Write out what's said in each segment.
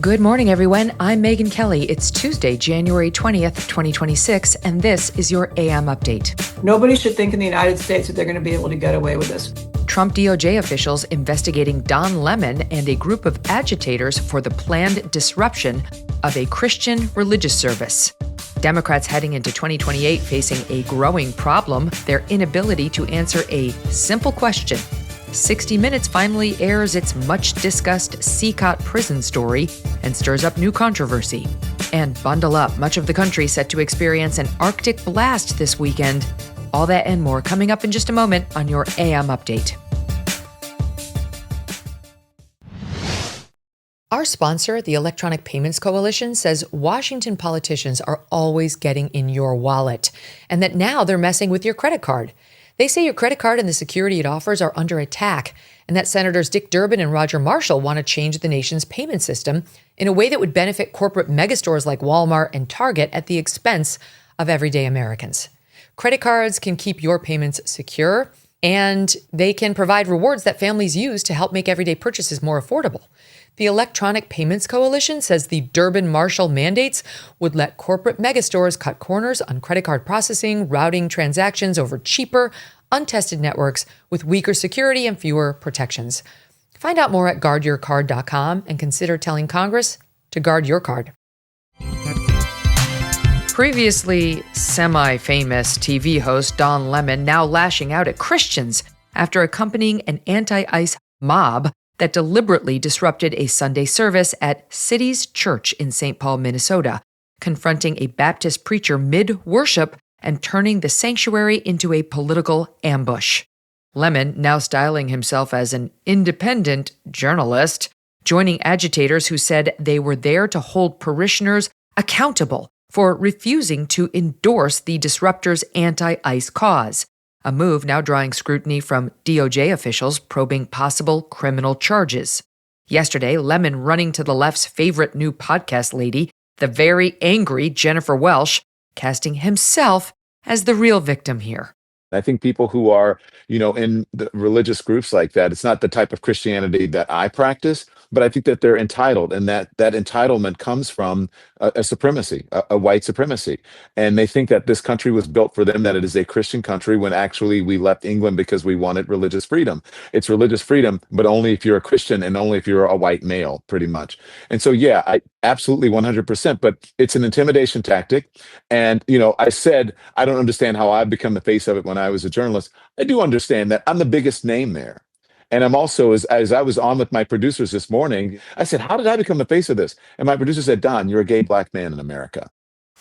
Good morning, everyone. I'm Megyn Kelly. It's Tuesday, January 20th, 2026, and this is your AM update. Nobody should think in the United States that they're going to be able to get away with this. Trump DOJ officials investigating Don Lemon and a group of agitators for the planned disruption of a Christian religious service. Democrats heading into 2028 facing a growing problem, their inability to answer a simple question. 60 Minutes finally airs its much-discussed CECOT prison story and stirs up new controversy. And bundle up, much of the country set to experience an Arctic blast this weekend. All that and more coming up in just a moment on your AM Update. Our sponsor, the Electronic Payments Coalition, says Washington politicians are always getting in your wallet, and that now they're messing with your credit card. They say your credit card and the security it offers are under attack, and that Senators Dick Durbin and Roger Marshall want to change the nation's payment system in a way that would benefit corporate megastores like Walmart and Target at the expense of everyday Americans. Credit cards can keep your payments secure, and they can provide rewards that families use to help make everyday purchases more affordable. The Electronic Payments Coalition says the Durbin-Marshall mandates would let corporate megastores cut corners on credit card processing, routing transactions over cheaper, untested networks with weaker security and fewer protections. Find out more at guardyourcard.com and consider telling Congress to guard your card. Previously semi-famous TV host Don Lemon now lashing out at Christians after accompanying an anti-ICE mob that deliberately disrupted a Sunday service at City's Church in St. Paul, Minnesota, confronting a Baptist preacher mid-worship and turning the sanctuary into a political ambush. Lemon, now styling himself as an independent journalist, joining agitators who said they were there to hold parishioners accountable for refusing to endorse the disruptors' anti-ICE cause. A move now drawing scrutiny from DOJ officials probing possible criminal charges. Yesterday, Lemon running to the left's favorite new podcast lady, the very angry Jennifer Welsh, casting himself as the real victim here. I think people who are, in the religious groups like that, it's not the type of Christianity that I practice, but I think that they're entitled, and that entitlement comes from a supremacy, a white supremacy. And they think that this country was built for them, that it is a Christian country, when actually we left England because we wanted religious freedom. It's religious freedom, but only if you're a Christian and only if you're a white male, pretty much. And so, yeah, I absolutely 100%, but it's an intimidation tactic. And, I said, I don't understand how I've become the face of it when I was a journalist. I do understand that I'm the biggest name there. And I'm also, as I was on with my producers this morning, I said, how did I become the face of this? And my producer said, Don, you're a gay black man in America.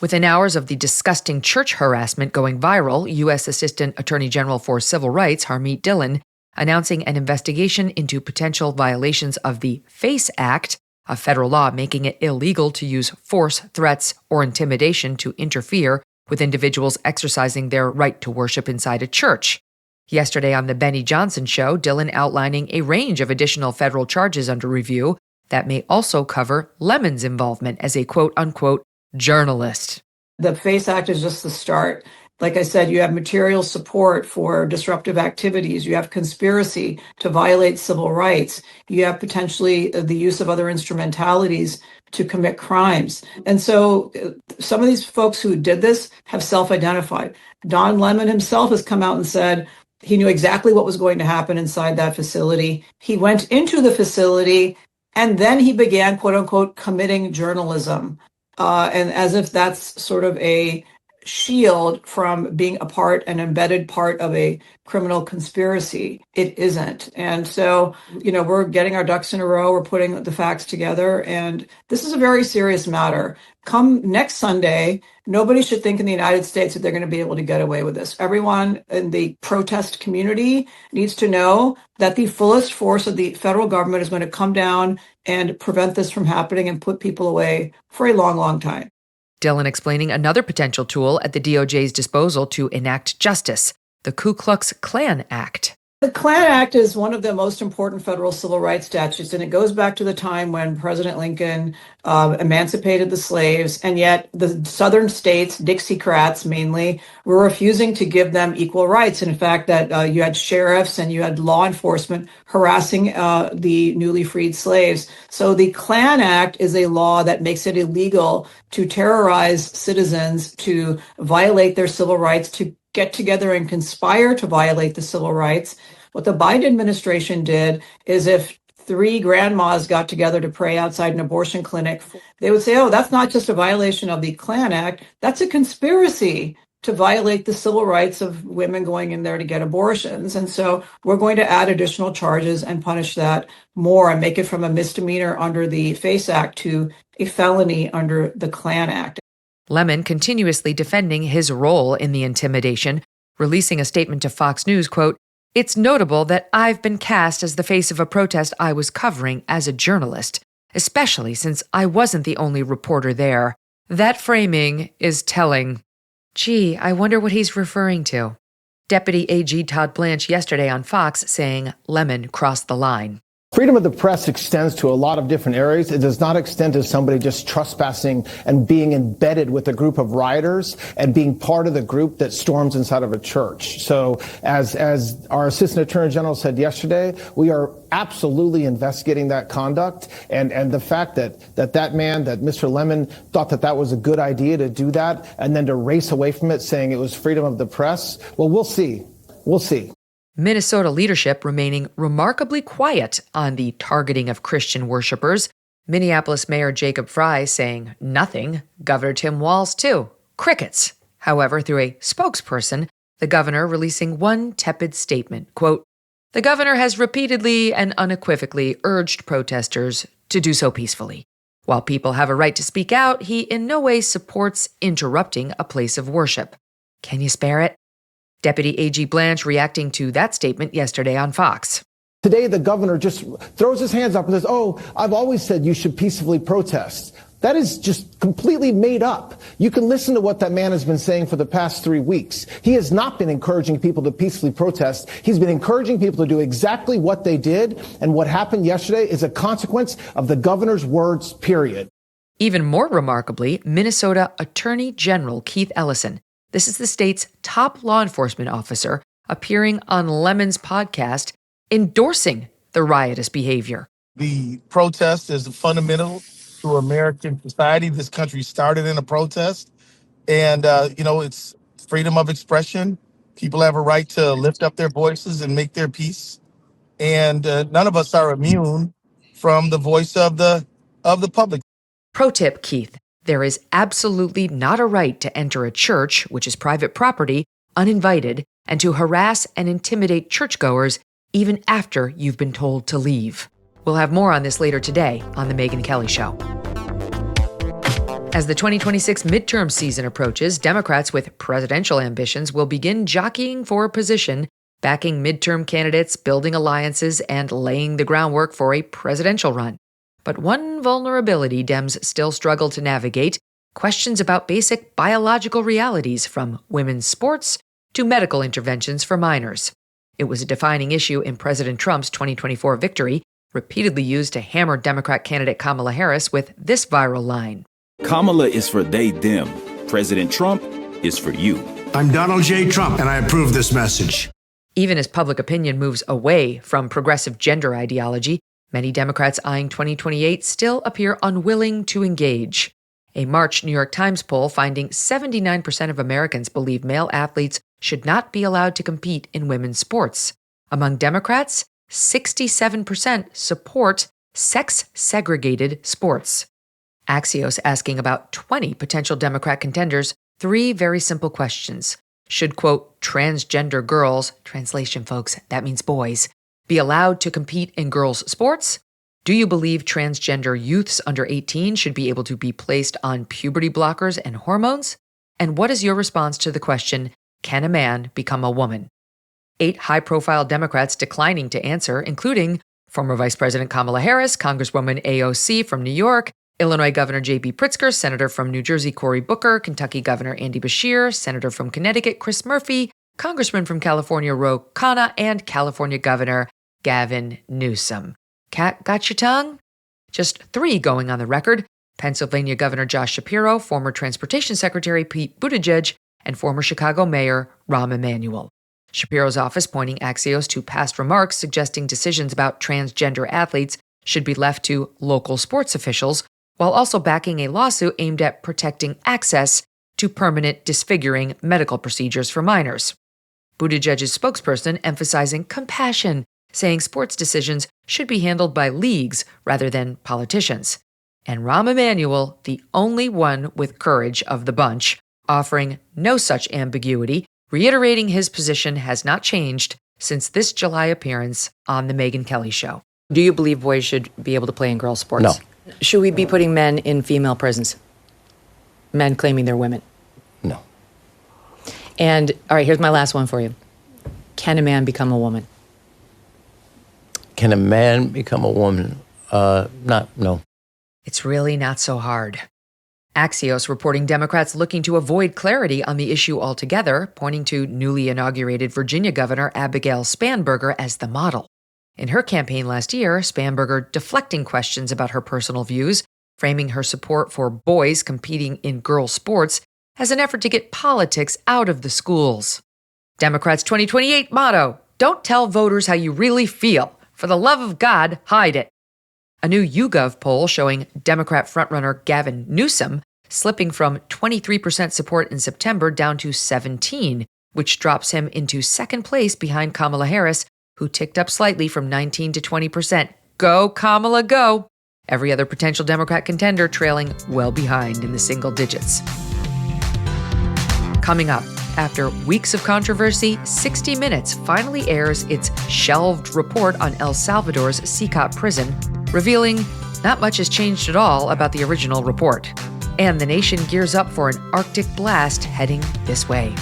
Within hours of the disgusting church harassment going viral, U.S. Assistant Attorney General for Civil Rights, Harmeet Dillon, announcing an investigation into potential violations of the FACE Act, a federal law making it illegal to use force, threats, or intimidation to interfere with individuals exercising their right to worship inside a church. Yesterday on the Benny Johnson Show, Dillon outlining a range of additional federal charges under review that may also cover Lemon's involvement as a quote-unquote journalist. The FACE Act is just the start. Like I said, you have material support for disruptive activities. You have conspiracy to violate civil rights. You have potentially the use of other instrumentalities to commit crimes. And so some of these folks who did this have self-identified. Don Lemon himself has come out and said he knew exactly what was going to happen inside that facility. He went into the facility and then he began, quote unquote, committing journalism. And as if that's sort of a shield from being an embedded part of a criminal conspiracy. It isn't. And so, we're getting our ducks in a row. We're putting the facts together. And this is a very serious matter. Come next Sunday, nobody should think in the United States that they're going to be able to get away with this. Everyone in the protest community needs to know that the fullest force of the federal government is going to come down and prevent this from happening and put people away for a long, long time. Dillon explaining another potential tool at the DOJ's disposal to enact justice, the Ku Klux Klan Act. The Klan Act is one of the most important federal civil rights statutes, and it goes back to the time when President Lincoln emancipated the slaves, and yet the southern states, Dixiecrats mainly, were refusing to give them equal rights. And in fact, that you had sheriffs and you had law enforcement harassing the newly freed slaves. So the Klan Act is a law that makes it illegal to terrorize citizens, to violate their civil rights, to get together and conspire to violate the civil rights. What the Biden administration did is if three grandmas got together to pray outside an abortion clinic, they would say, oh, that's not just a violation of the Klan Act, that's a conspiracy to violate the civil rights of women going in there to get abortions. And so we're going to add additional charges and punish that more and make it from a misdemeanor under the FACE Act to a felony under the Klan Act. Lemon continuously defending his role in the intimidation, releasing a statement to Fox News, quote, "It's notable that I've been cast as the face of a protest I was covering as a journalist, especially since I wasn't the only reporter there. That framing is telling." Gee, I wonder what he's referring to. Deputy AG Todd Blanche yesterday on Fox saying Lemon crossed the line. Freedom of the press extends to a lot of different areas. It does not extend to somebody just trespassing and being embedded with a group of rioters and being part of the group that storms inside of a church. So as our Assistant Attorney General said yesterday, we are absolutely investigating that conduct. And the fact that man, that Mr. Lemon, thought that was a good idea to do that and then to race away from it saying it was freedom of the press, well, we'll see. We'll see. Minnesota leadership remaining remarkably quiet on the targeting of Christian worshipers. Minneapolis Mayor Jacob Frey saying nothing. Governor Tim Walz, too. Crickets. However, through a spokesperson, the governor releasing one tepid statement, quote, "The governor has repeatedly and unequivocally urged protesters to do so peacefully. While people have a right to speak out, he in no way supports interrupting a place of worship." Can you spare it? Deputy AG Blanche reacting to that statement yesterday on Fox. Today, the governor just throws his hands up and says, oh, I've always said you should peacefully protest. That is just completely made up. You can listen to what that man has been saying for the past 3 weeks. He has not been encouraging people to peacefully protest. He's been encouraging people to do exactly what they did. And what happened yesterday is a consequence of the governor's words, period. Even more remarkably, Minnesota Attorney General Keith Ellison, this is the state's top law enforcement officer, appearing on Lemon's podcast, endorsing the riotous behavior. The protest is fundamental to American society. This country started in a protest. And, it's freedom of expression. People have a right to lift up their voices and make their peace. And none of us are immune from the voice of the public. Pro tip, Keith. There is absolutely not a right to enter a church, which is private property, uninvited, and to harass and intimidate churchgoers even after you've been told to leave. We'll have more on this later today on The Megyn Kelly Show. As the 2026 midterm season approaches, Democrats with presidential ambitions will begin jockeying for position, backing midterm candidates, building alliances, and laying the groundwork for a presidential run. But one vulnerability Dems still struggle to navigate: questions about basic biological realities, from women's sports to medical interventions for minors. It was a defining issue in President Trump's 2024 victory, repeatedly used to hammer Democrat candidate Kamala Harris with this viral line. Kamala is for they, them. President Trump is for you. I'm Donald J. Trump, and I approve this message. Even as public opinion moves away from progressive gender ideology, many Democrats eyeing 2028 still appear unwilling to engage. A March New York Times poll finding 79% of Americans believe male athletes should not be allowed to compete in women's sports. Among Democrats, 67% support sex-segregated sports. Axios asking about 20 potential Democrat contenders 3 very simple questions. Should, quote, transgender girls, translation folks, that means boys, be allowed to compete in girls' sports? Do you believe transgender youths under 18 should be able to be placed on puberty blockers and hormones? And what is your response to the question, can a man become a woman? 8 high-profile Democrats declining to answer, including former Vice President Kamala Harris, Congresswoman AOC from New York, Illinois Governor J.B. Pritzker, Senator from New Jersey Cory Booker, Kentucky Governor Andy Beshear, Senator from Connecticut Chris Murphy, Congressman from California Ro Khanna, and California Governor Gavin Newsom. Cat got your tongue? Just 3 going on the record: Pennsylvania Governor Josh Shapiro, former Transportation Secretary Pete Buttigieg, and former Chicago Mayor Rahm Emanuel. Shapiro's office pointing Axios to past remarks suggesting decisions about transgender athletes should be left to local sports officials, while also backing a lawsuit aimed at protecting access to permanent disfiguring medical procedures for minors. Buttigieg's spokesperson emphasizing compassion, saying sports decisions should be handled by leagues rather than politicians. And Rahm Emanuel, the only one with courage of the bunch, offering no such ambiguity, reiterating his position has not changed since this July appearance on The Megyn Kelly Show. Do you believe boys should be able to play in girls' sports? No. Should we be putting men in female prisons? Men claiming they're women? No. And, all right, here's my last one for you. Can a man become a woman? Can a man become a woman? No. It's really not so hard. Axios reporting Democrats looking to avoid clarity on the issue altogether, pointing to newly inaugurated Virginia Governor Abigail Spanberger as the model. In her campaign last year, Spanberger deflecting questions about her personal views, framing her support for boys competing in girls' sports as an effort to get politics out of the schools. Democrats' 2028 motto: don't tell voters how you really feel. For the love of God, hide it. A new YouGov poll showing Democrat frontrunner Gavin Newsom slipping from 23% support in September down to 17%, which drops him into second place behind Kamala Harris, who ticked up slightly from 19 to 20%. Go, Kamala, go! Every other potential Democrat contender trailing well behind in the single digits. Coming up, after weeks of controversy, 60 Minutes finally airs its shelved report on El Salvador's CECOT prison, revealing not much has changed at all about the original report. And the nation gears up for an Arctic blast heading this way.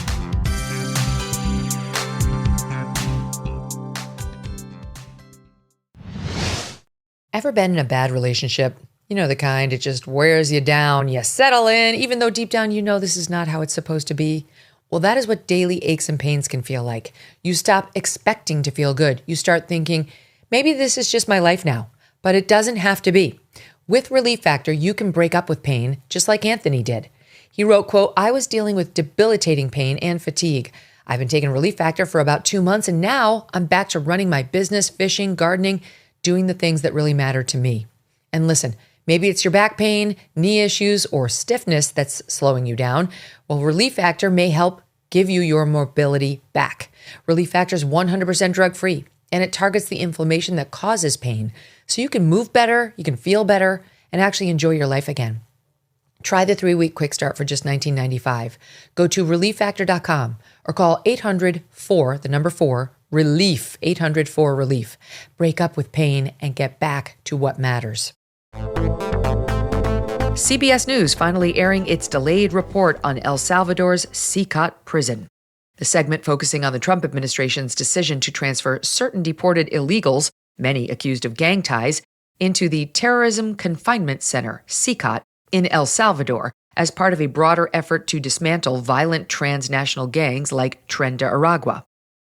Ever been in a bad relationship? You know, the kind, it just wears you down, you settle in, even though deep down you know this is not how it's supposed to be. Well, that is what daily aches and pains can feel like. You stop expecting to feel good. You start thinking, maybe this is just my life now, but it doesn't have to be. With Relief Factor, you can break up with pain, just like Anthony did. He wrote, quote, I was dealing with debilitating pain and fatigue. I've been taking Relief Factor for about 2 months, and now I'm back to running my business, fishing, gardening, doing the things that really matter to me. And listen, maybe it's your back pain, knee issues, or stiffness that's slowing you down. Well, Relief Factor may help give you your mobility back. Relief Factor is 100% drug-free, and it targets the inflammation that causes pain, so you can move better, you can feel better, and actually enjoy your life again. Try the 3-week quick start for just $19.95. Go to relieffactor.com or call 800-4-RELIEF, 800-4-RELIEF. Break up with pain and get back to what matters. CBS News finally airing its delayed report on El Salvador's CECOT prison. The segment focusing on the Trump administration's decision to transfer certain deported illegals, many accused of gang ties, into the Terrorism Confinement Center, CECOT, in El Salvador, as part of a broader effort to dismantle violent transnational gangs like Tren de Aragua.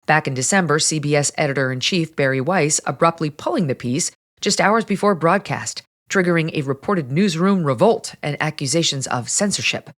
Back in December, CBS editor-in-chief Barry Weiss abruptly pulling the piece just hours before broadcast, triggering a reported newsroom revolt and accusations of censorship.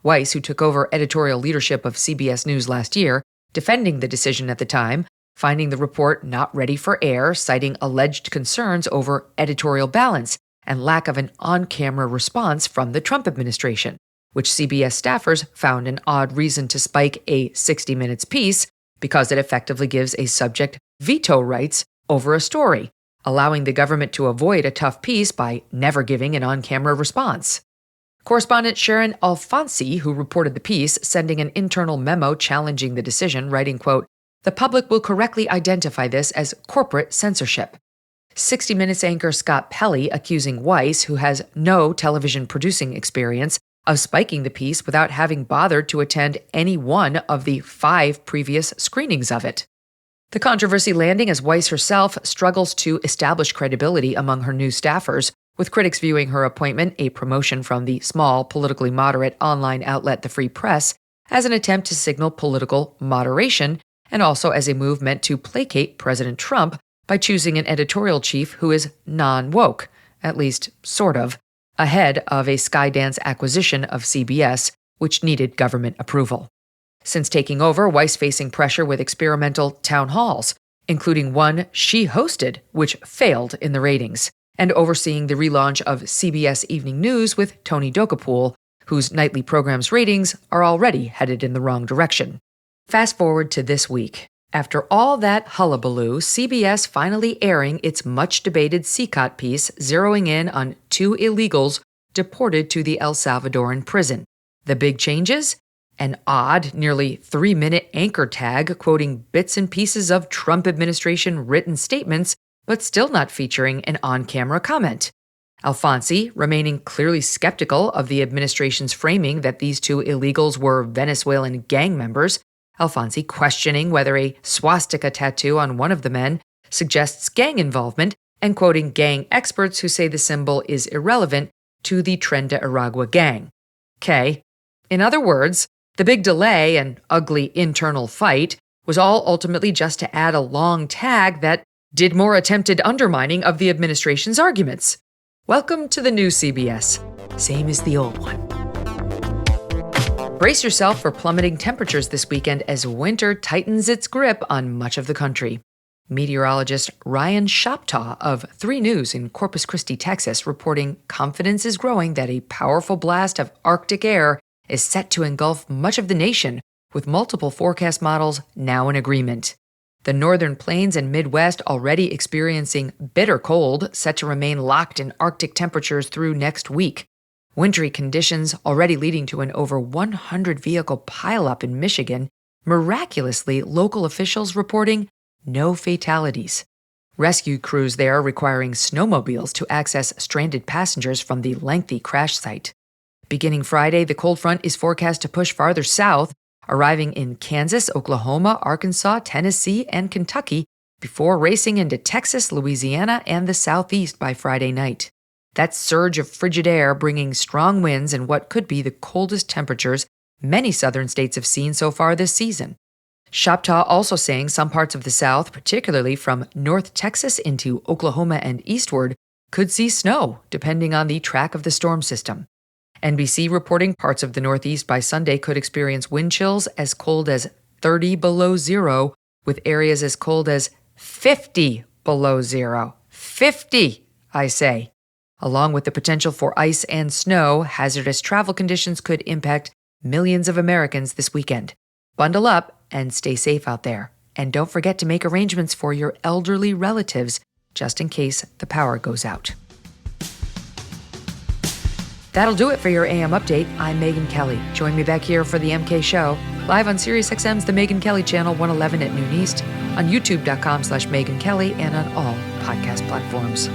Weiss, who took over editorial leadership of CBS News last year, defending the decision at the time, finding the report not ready for air, citing alleged concerns over editorial balance and lack of an on-camera response from the Trump administration, which CBS staffers found an odd reason to spike a 60 Minutes piece because it effectively gives a subject veto rights over a story, allowing the government to avoid a tough piece by never giving an on-camera response. Correspondent Sharon Alfonsi, who reported the piece, sending an internal memo challenging the decision, writing, quote, the public will correctly identify this as corporate censorship. 60 Minutes anchor Scott Pelley accusing Weiss, who has no television producing experience, of spiking the piece without having bothered to attend any one of the 5 previous screenings of it. The controversy landing as Weiss herself struggles to establish credibility among her new staffers, with critics viewing her appointment a promotion from the small, politically moderate online outlet The Free Press as an attempt to signal political moderation and also as a move meant to placate President Trump by choosing an editorial chief who is non-woke, at least sort of, ahead of a Skydance acquisition of CBS, which needed government approval. Since taking over, Weiss facing pressure with experimental town halls, including one she hosted, which failed in the ratings, and overseeing the relaunch of CBS Evening News with Tony Dokoupil, whose nightly program's ratings are already headed in the wrong direction. Fast forward to this week. After all that hullabaloo, CBS finally airing its much-debated CECOT piece zeroing in on 2 illegals deported to the El Salvadoran prison. The big changes? An odd, nearly 3-minute anchor tag quoting bits and pieces of Trump administration written statements, but still not featuring an on-camera comment. Alfonsi remaining clearly skeptical of the administration's framing that these 2 illegals were Venezuelan gang members, Alfonsi questioning whether a swastika tattoo on one of the men suggests gang involvement, and quoting gang experts who say the symbol is irrelevant to the Tren de Aragua gang. Okay. In other words, the big delay and ugly internal fight was all ultimately just to add a long tag that did more attempted undermining of the administration's arguments. Welcome to the new CBS. Same as the old one. Brace yourself for plummeting temperatures this weekend as winter tightens its grip on much of the country. Meteorologist Ryan Shoptaw of 3 News in Corpus Christi, Texas, reporting confidence is growing that a powerful blast of Arctic air is set to engulf much of the nation, with multiple forecast models now in agreement. The northern plains and Midwest already experiencing bitter cold, set to remain locked in Arctic temperatures through next week. Wintry conditions already leading to an over 100-vehicle pileup in Michigan. Miraculously, local officials reporting no fatalities. Rescue crews there requiring snowmobiles to access stranded passengers from the lengthy crash site. Beginning Friday, the cold front is forecast to push farther south, arriving in Kansas, Oklahoma, Arkansas, Tennessee, and Kentucky before racing into Texas, Louisiana, and the Southeast by Friday night. That surge of frigid air bringing strong winds and what could be the coldest temperatures many southern states have seen so far this season. Shoptaw also saying some parts of the South, particularly from North Texas into Oklahoma and eastward, could see snow, depending on the track of the storm system. NBC reporting parts of the Northeast by Sunday could experience wind chills as cold as 30 below zero, with areas as cold as 50 below zero. 50, I say. Along with the potential for ice and snow, hazardous travel conditions could impact millions of Americans this weekend. Bundle up and stay safe out there. And don't forget to make arrangements for your elderly relatives just in case the power goes out. That'll do it for your AM Update. I'm Megyn Kelly. Join me back here for the MK Show, live on SiriusXM's The Megyn Kelly Channel, 111 at noon East, on youtube.com/Megyn Kelly, and on all podcast platforms.